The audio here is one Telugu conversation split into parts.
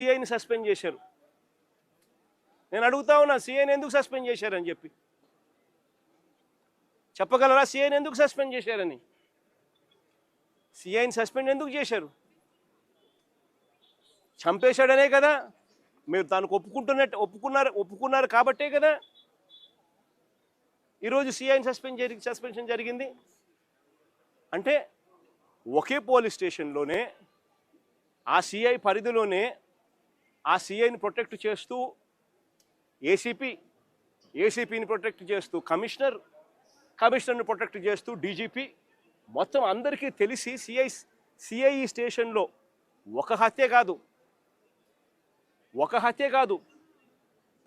సిఐని సస్పెండ్ చేశారు. నేను అడుగుతా ఉన్నా, సిఐని ఎందుకు సస్పెండ్ చేశారని చెప్పి చెప్పగలరా? సిఐని ఎందుకు సస్పెండ్ చేశారని? సిఐని సస్పెండ్ ఎందుకు చేశారు? చంపేశాడనే కదా మీరు దానికి ఒప్పుకున్నారు కాబట్టే కదా ఈరోజు సిఐని సస్పెన్షన్ జరిగింది. అంటే ఒకే పోలీస్ స్టేషన్లోనే ఆ సిఐ పరిధిలోనే ఆ సిఐని ప్రొటెక్ట్ చేస్తూ ఏసీపీని ప్రొటెక్ట్ చేస్తూ కమిషనర్ని ప్రొటెక్ట్ చేస్తూ డీజీపీ మొత్తం అందరికీ తెలిసి సిఐ స్టేషన్లో ఒక హత్య కాదు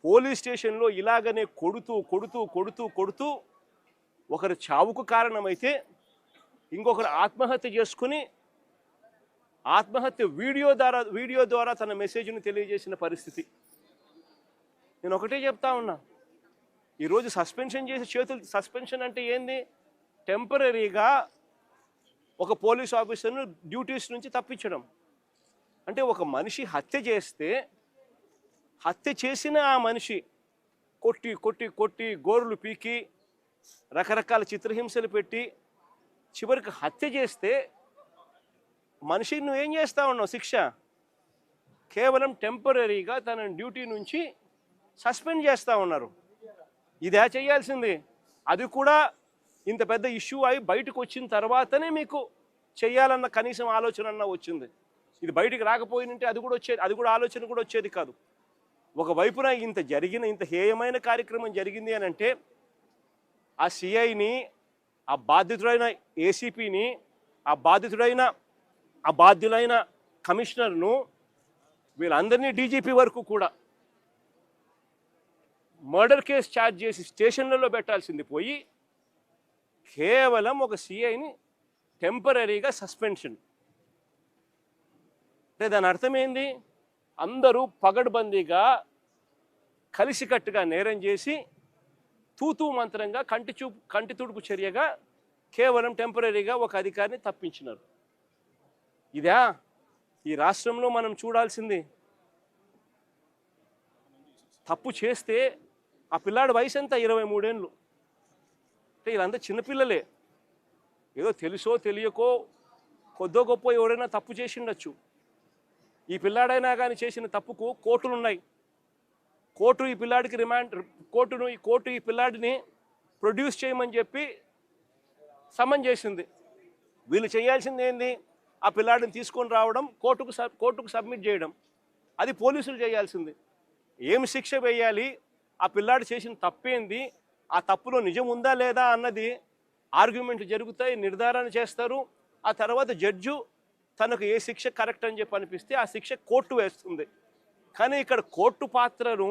పోలీస్ స్టేషన్లో ఇలాగనే కొడుతూ ఒకరు చావుకు కారణమైతే ఇంకొకరు ఆత్మహత్య చేసుకుని వీడియో ద్వారా తన మెసేజ్ని తెలియజేసిన పరిస్థితి. నేను ఒకటే చెప్తా ఉన్నా, ఈరోజు సస్పెన్షన్ అంటే ఏంది? టెంపరీగా ఒక పోలీస్ ఆఫీసర్ను డ్యూటీస్ నుంచి తప్పించడం. అంటే ఒక మనిషి హత్య చేసిన ఆ మనిషి కొట్టి గోరులు పీకి రకరకాల చిత్రహింసలు పెట్టి చివరికి హత్య చేస్తే మనిషిని నువ్వేం చేస్తా ఉన్నావు? శిక్ష కేవలం టెంపరీగా తన డ్యూటీ నుంచి సస్పెండ్ చేస్తూ ఉన్నారు. ఇదే చేయాల్సింది. అది కూడా ఇంత పెద్ద ఇష్యూ అయి బయటకు వచ్చిన తర్వాతనే మీకు చేయాలన్న కనీసం ఆలోచన వచ్చింది. ఇది బయటికి రాకపోయినంటే అది కూడా ఆలోచన కూడా వచ్చేది కాదు. ఒకవైపున ఇంత హేయమైన కార్యక్రమం జరిగింది అని అంటే ఆ సిఐని, ఆ బాధితుడైన ఏసీపీని, ఆ బాధ్యులైన కమిషనర్ను, వీళ్ళందరినీ డీజీపీ వరకు కూడా మర్డర్ కేసు ఛార్జ్ చేసి స్టేషన్లలో పెట్టాల్సింది పోయి కేవలం ఒక సిఐని టెంపరీగా సస్పెన్షన్. అంటే దాని అర్థం ఏంది? అందరూ పగడ్బందీగా కలిసికట్టుగా నేరం చేసి తూతూ మంత్రంగా కంటి తుడుపు చర్యగా కేవలం టెంపరీగా ఒక అధికారిని తప్పించినారు. ఇదా ఈ రాష్ట్రంలో మనం చూడాల్సింది? తప్పు చేస్తే ఆ పిల్లాడి వయసు ఎంత? 23 ఏళ్ళు. అంటే వీళ్ళంతా చిన్నపిల్లలే. ఏదో తెలుసో తెలియకో కొద్దో గొప్ప ఎవరైనా తప్పు చేసి ఉండొచ్చు. ఈ పిల్లాడైనా కానీ చేసిన తప్పుకు కోర్టులు ఉన్నాయి. కోర్టు ఈ పిల్లాడిని ప్రొడ్యూస్ చేయమని చెప్పి సమన్ చేసింది. వీళ్ళు చేయాల్సింది ఏంది? ఆ పిల్లాడిని తీసుకొని రావడం, కోర్టుకు సబ్మిట్ చేయడం. అది పోలీసులు చేయాల్సింది. ఏమి శిక్ష వేయాలి, ఆ పిల్లాడు చేసిన తప్పేంది, ఆ తప్పులో నిజం ఉందా లేదా అన్నది ఆర్గ్యుమెంట్ జరుగుతాయి, నిర్ధారణ చేస్తారు. ఆ తర్వాత జడ్జు తనకు ఏ శిక్ష కరెక్ట్ అని చెప్పి అనిపిస్తే ఆ శిక్ష కోర్టు వేస్తుంది. కానీ ఇక్కడ కోర్టు పాత్రను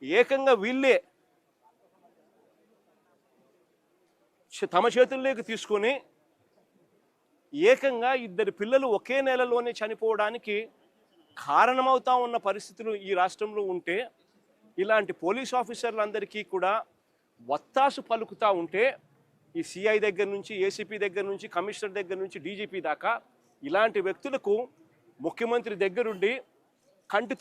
ఏకంగా వీళ్ళే తమ చేతుల్లోకి తీసుకొని ఏకంగా 2 పిల్లలు ఒకే నెలలోనే చనిపోవడానికి కారణమవుతా ఉన్న పరిస్థితులు ఈ రాష్ట్రంలో ఉంటే, ఇలాంటి పోలీస్ ఆఫీసర్లందరికీ కూడా వత్తాసు పలుకుతూ ఉంటే, ఈ సిఐ దగ్గర నుంచి, ఏసీపీ దగ్గర నుంచి, కమిషనర్ దగ్గర నుంచి, డీజీపీ దాకా ఇలాంటి వ్యక్తులకు ముఖ్యమంత్రి దగ్గరుండి కంటి